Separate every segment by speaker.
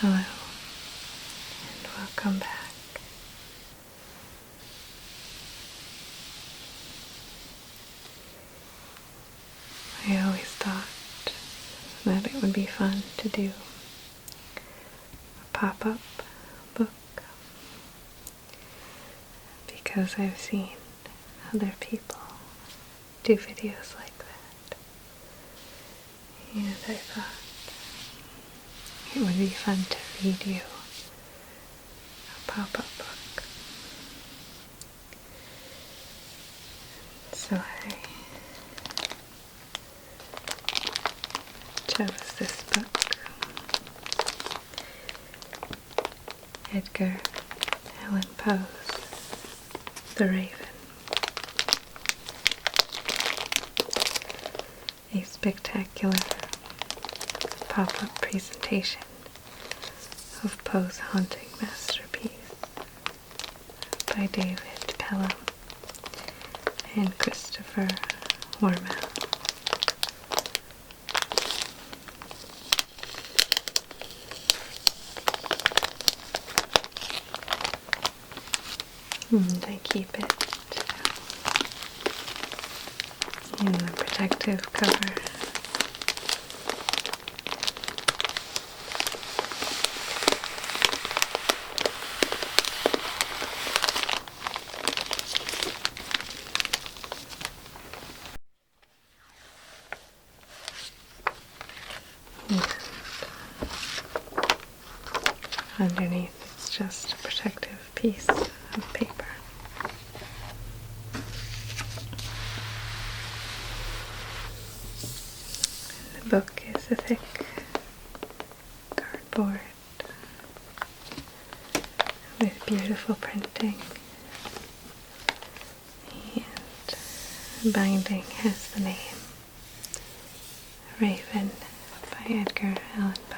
Speaker 1: Hello, and welcome back. I always thought that it would be fun to do a pop-up book because I've seen other people do videos like that, and I thought it would be fun to read you a pop-up book. So I chose this book, Edgar Allan Poe's The Raven, a spectacular pop-up presentation of Poe's haunting masterpiece by David Pelham and Christopher Wormel. And I keep it in the protective cover. And underneath it's just a protective piece of paper. The book is a thick cardboard with beautiful printing, and the binding has the name Raven by Edgar Allan Poe.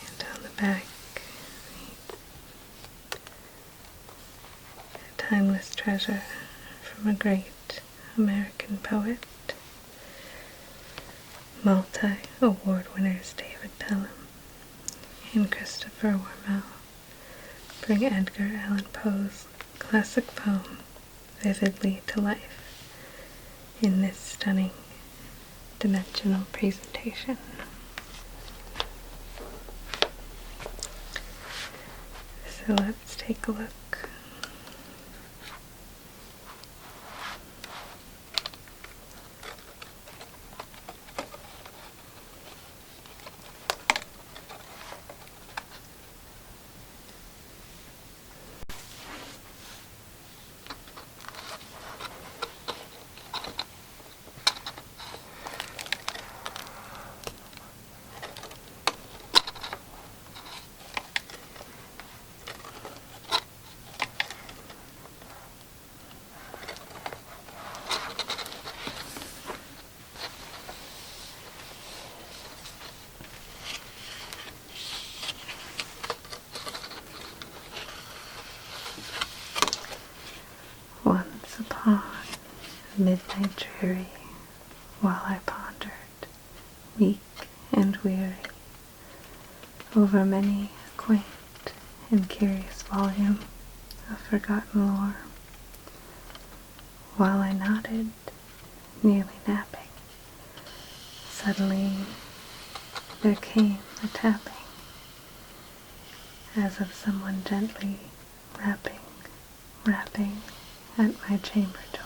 Speaker 1: And on the back, a timeless treasure from a great American poet. Multi-award winners David Pelham and Christopher Wormel bring Edgar Allan Poe's classic poem vividly to life in this stunning dimensional presentation. So let's take a look. Once upon a midnight dreary, while I pondered, weak and weary, over many a quaint and curious volume of forgotten lore, while I nodded, nearly napping, suddenly there came a tapping, as of someone gently rapping at my chamber door.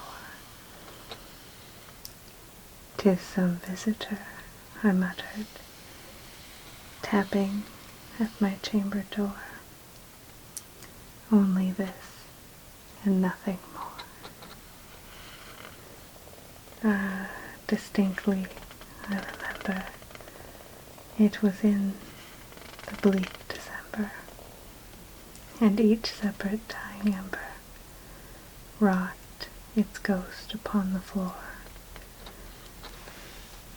Speaker 1: "'Tis some visitor," I muttered, tapping at my chamber door. Only this, and nothing more. Distinctly, I remember, it was in the bleak December, and each separate dying ember wrought its ghost upon the floor.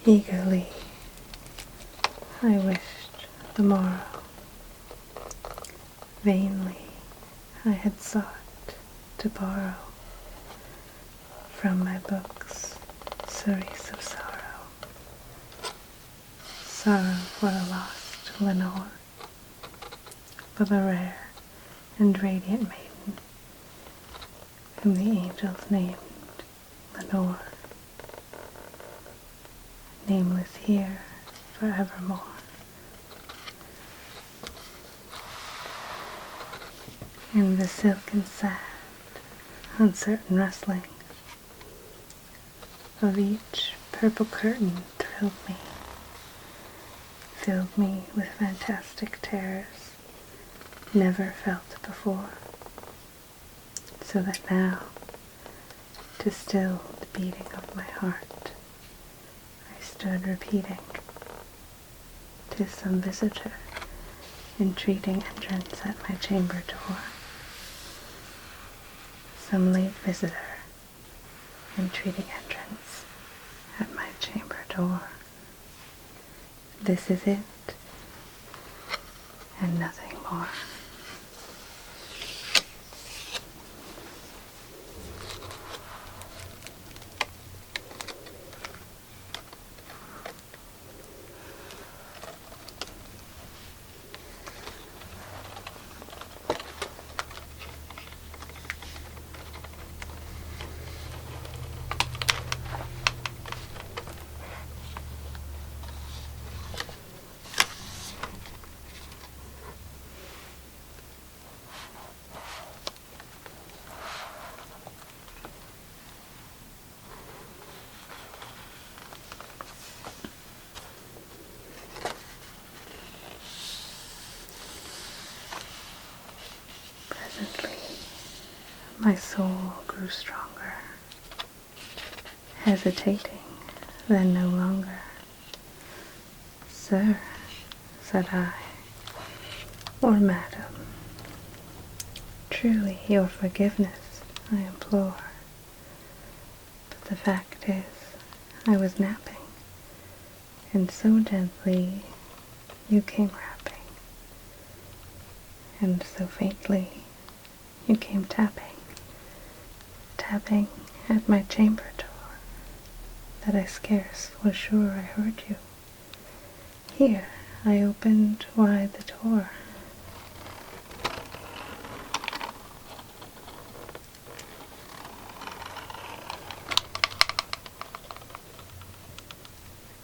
Speaker 1: Eagerly I wished the morrow. Vainly I had sought to borrow from my book's cerise of sorrow sorrow for a lost Lenore, for the rare and radiant maiden whom the angels named Lenore, nameless here forevermore. And the silken sad, uncertain rustling of each purple curtain thrilled me, filled me with fantastic terrors never felt before, so that now, to still the beating of my heart, I stood repeating, "'Tis some visitor entreating entrance at my chamber door, some late visitor entreating entrance at my chamber door. This is it, and nothing more." Presently, my soul grew stronger, hesitating, then no longer. "Sir," said I, "or madam, truly your forgiveness I implore. But the fact is, I was napping, and so gently you came rapping, and so faintly you came tapping, tapping at my chamber door, that I scarce was sure I heard you. Here I opened wide the door.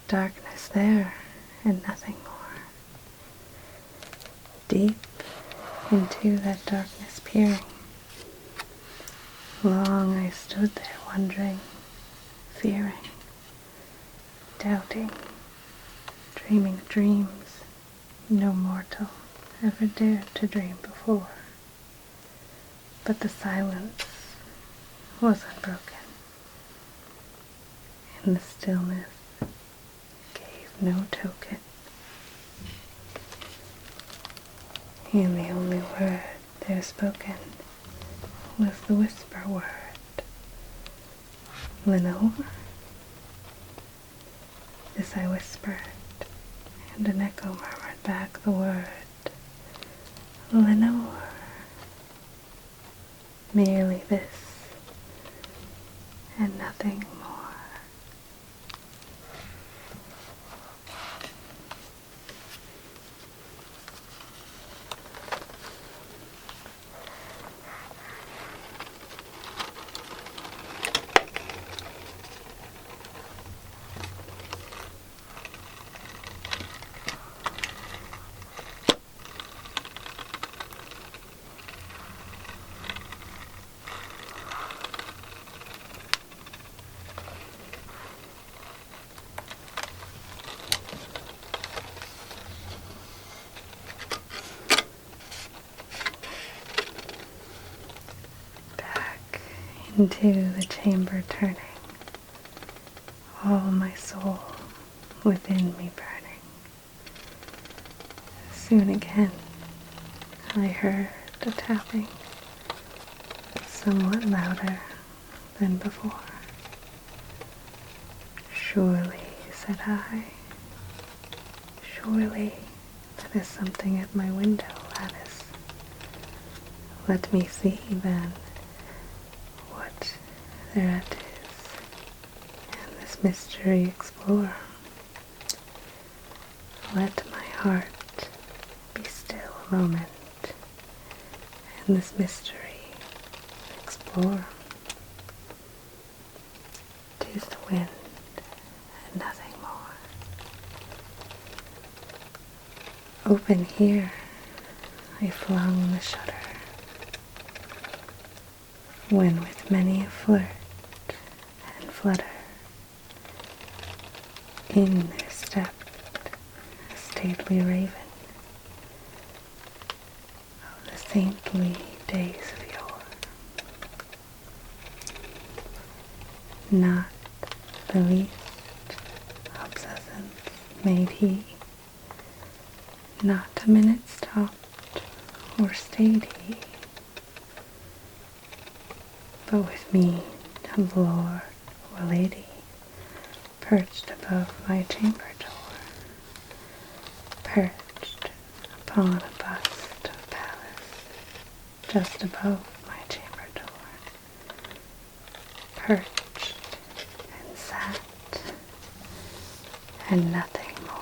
Speaker 1: Darkness there, and nothing more. Deep into that darkness peering, long I stood there wondering, fearing, doubting, dreaming dreams no mortal ever dared to dream before. But the silence was unbroken, and the stillness gave no token. And the only word there spoken was the whisper word, "Lenore." This I whispered, and an echo murmured back the word, "Lenore." Merely this, and nothing more. Into the chamber turning, all my soul within me burning. Soon again I heard a tapping, somewhat louder than before. "Surely," said I, "surely that is something at my window lattice. Let me see, then, what thereat is, and this mystery explore." let my heart be still a moment, and this mystery explore. 'Tis the wind and nothing more. Open here, I flung the shutter, when with many a flirt and flutter in there stepped a stately raven of the saintly days of yore. Not the least obsessence made he, not a minute stopped or stayed he, but with me of lord or lady perched above my chamber door, perched upon a bust of Pallas just above my chamber door, perched and sat and nothing more.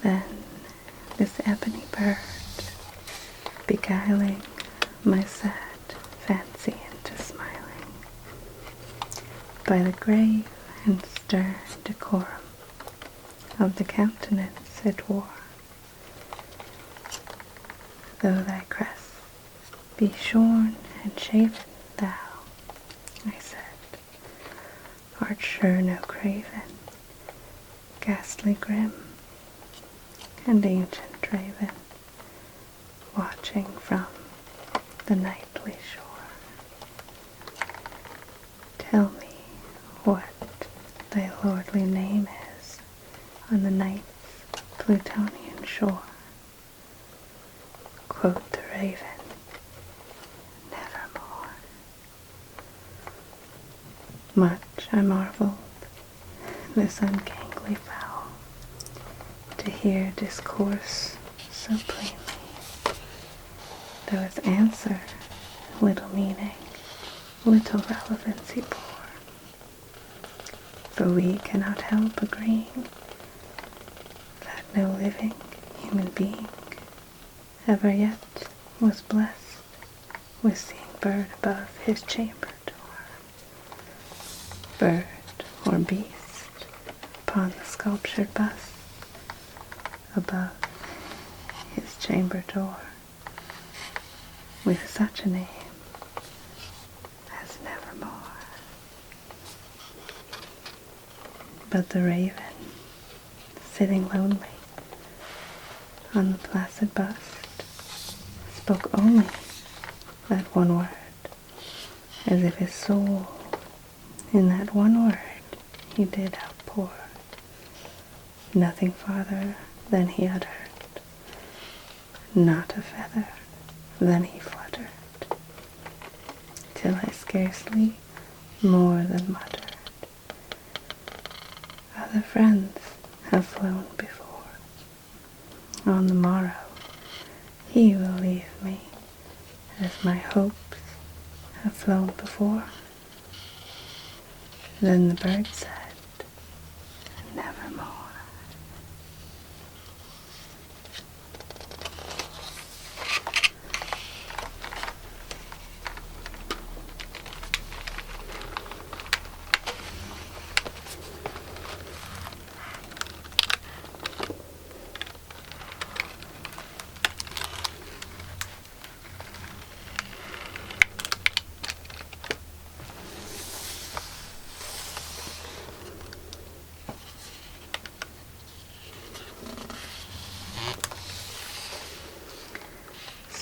Speaker 1: Then this ebony bird, beguiling my sad fancy into smiling, by the grave and stern decorum of the countenance it wore, though thy crest be shorn and shaven, thou, I said, art sure no craven, ghastly grim, and ancient raven, watching from the nightly shore. Tell me what thy lordly name is on the night's Plutonian shore. Quoth the raven, nevermore. Much I marveled this unkingly fowl to hear discourse so plainly, though its answer little meaning, little relevancy bore. For we cannot help agreeing that no living human being ever yet was blessed with seeing bird above his chamber door, bird or beast upon the sculptured bust above his chamber door, with such a name as nevermore. But the raven, sitting lonely on the placid bust, spoke only that one word, as if his soul in that one word he did outpour, nothing farther than he uttered, not a feather than he fluttered, till I scarcely more than muttered, other friends have flown before, on the morrow he will leave me, as my hopes have flown before. Then the bird said, nevermore.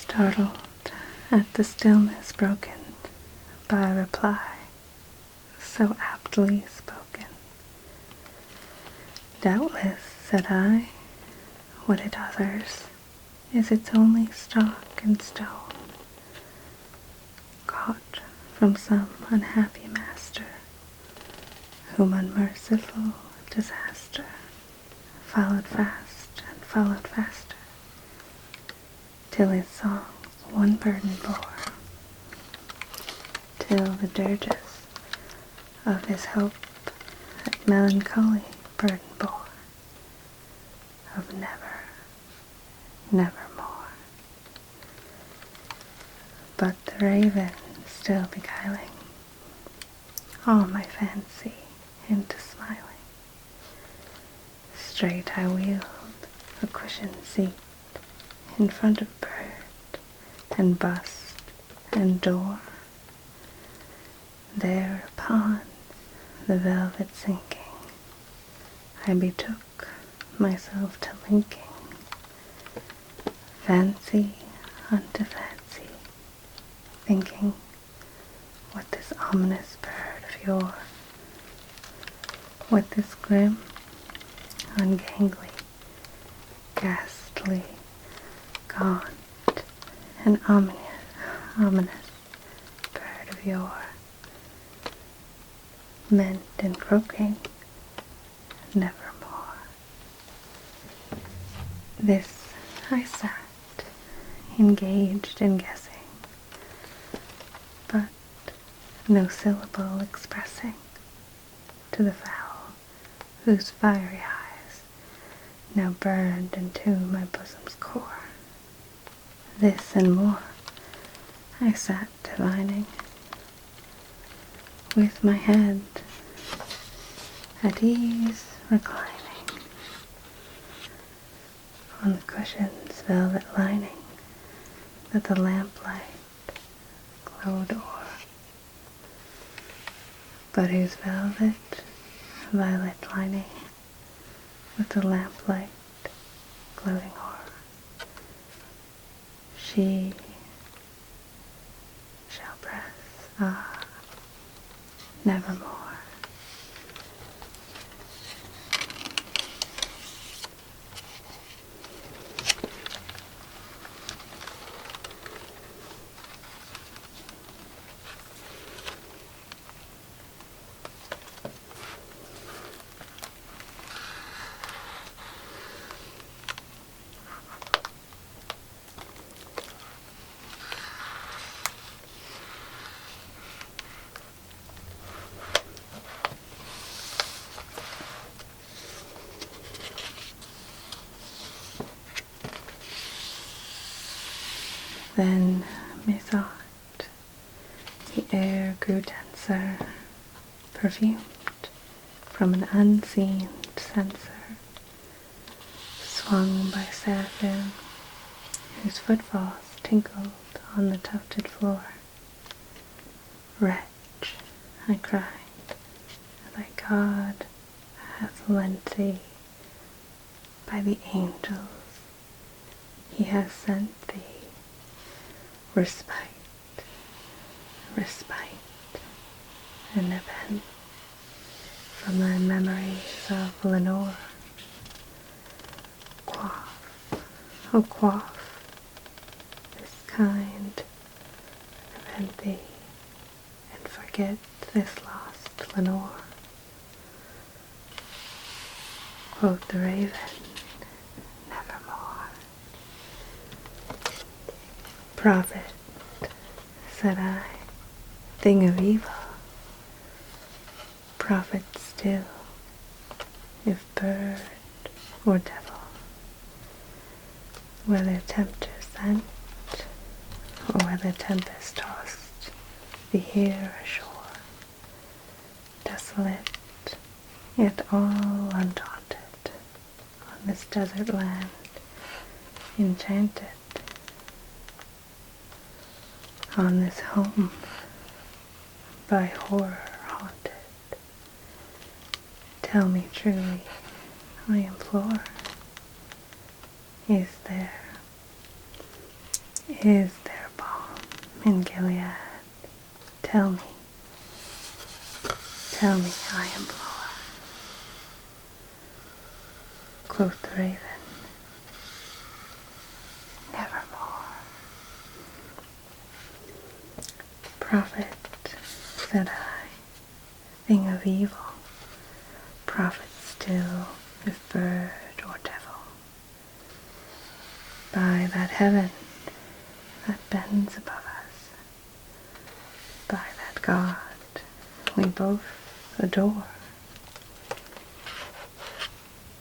Speaker 1: startled at the stillness broken by a reply so aptly spoken. Doubtless, said I, what it utters is its only stock and stone, caught from some unhappy master, whom unmerciful disaster followed fast and followed faster, till his songs one burden bore, till the dirges of his hope that melancholy burden bore, of never, nevermore. But the raven still beguiling all my fancy into smiling, straight I wheeled a cushioned seat in front of bird and bust and door. There upon the velvet sinking, I betook myself to linking fancy unto fancy, thinking what this ominous bird of yore, what this grim, ungangly, ghastly, gaunt, and ominous bird of yore meant in croaking nevermore. This I sat, engaged in guessing, but no syllable expressing to the fowl whose fiery eyes now burned into my bosom's core. This and more I sat divining, with my head at ease reclining on the cushion's velvet lining that the lamplight glowed o'er, but whose velvet violet lining with the lamplight gloating o'er, she shall press, nevermore. Then, methought, the air grew denser, perfumed from an unseen censer, swung by seraphim, whose footfalls tinkled on the tufted floor. Wretch, I cried, thy God hath lent thee, by the angels he has sent thee, respite, and nepenthe from thy memories of Lenore. Quaff, oh quaff, this kind nepenthe, and forget this lost Lenore. Quoth the raven, nevermore. Prophet, said I, thing of evil, prophet still, if bird or devil, whether tempter sent, or whether tempest tossed thee here ashore, desolate, yet all undaunted, on this desert land, enchanted, on this home by horror haunted. Tell me truly, I implore, is there is there balm in Gilead? Tell me, I implore. Quoth the raven, nevermore. Prophet, said I, thing of evil, prophet still, if bird or devil, by that heaven that bends above us, by that God we both adore,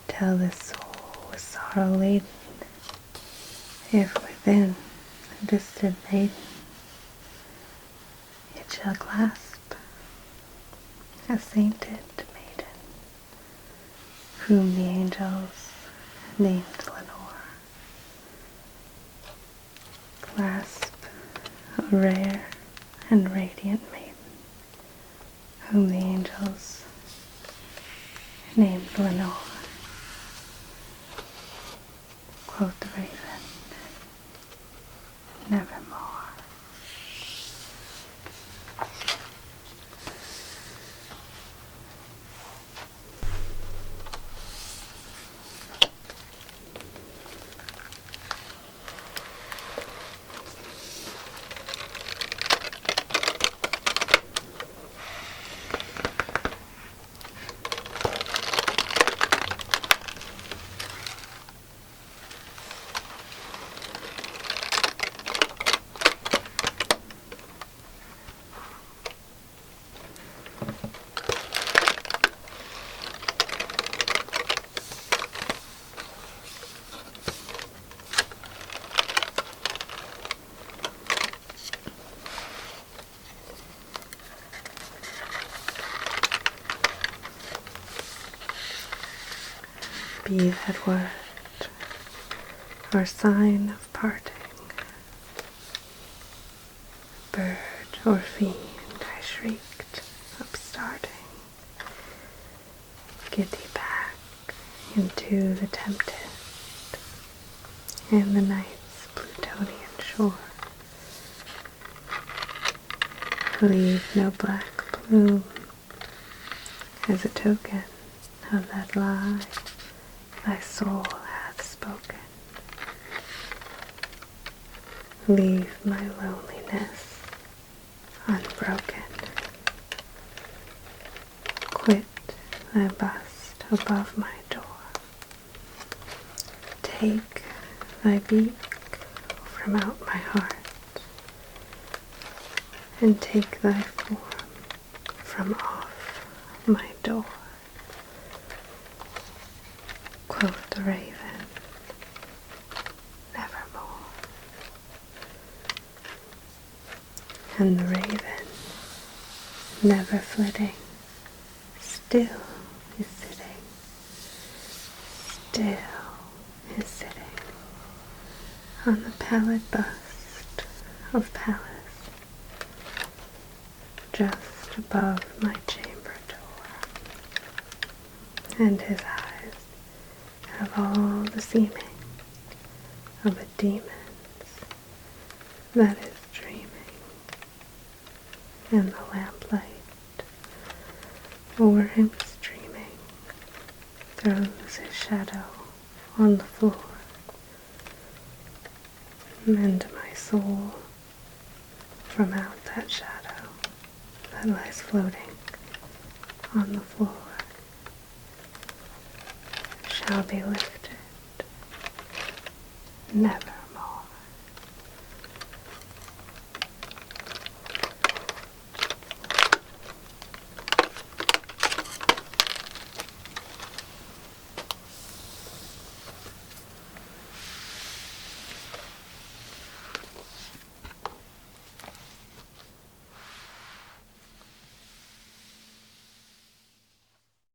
Speaker 1: tell this soul with sorrow laden, if within a distant maiden it shall clasp a sainted maiden, whom the angels named Lenore, clasp a rare and radiant maiden, whom the angels named Lenore. Quoth the raven, nevermore. Be that word our sign of parting, bird or fiend, I shrieked, upstarting, get thee back into the tempest and the night's Plutonian shore. Leave no black plume as a token of that lie thy soul hath spoken. Leave my loneliness unbroken. Quit thy bust above my door. Take thy beak from out my heart, and take thy form from off my door. Quoth the raven, nevermore. And the raven, never flitting, still is sitting, still is sitting on the pallid bust of Pallas, just above my chamber door, and his eyes have all the seeming of a demon's that is dreaming in the lamplight o'er him streaming throws his shadow on the floor, and my soul from out that shadow that lies floating on the floor shall be lifted never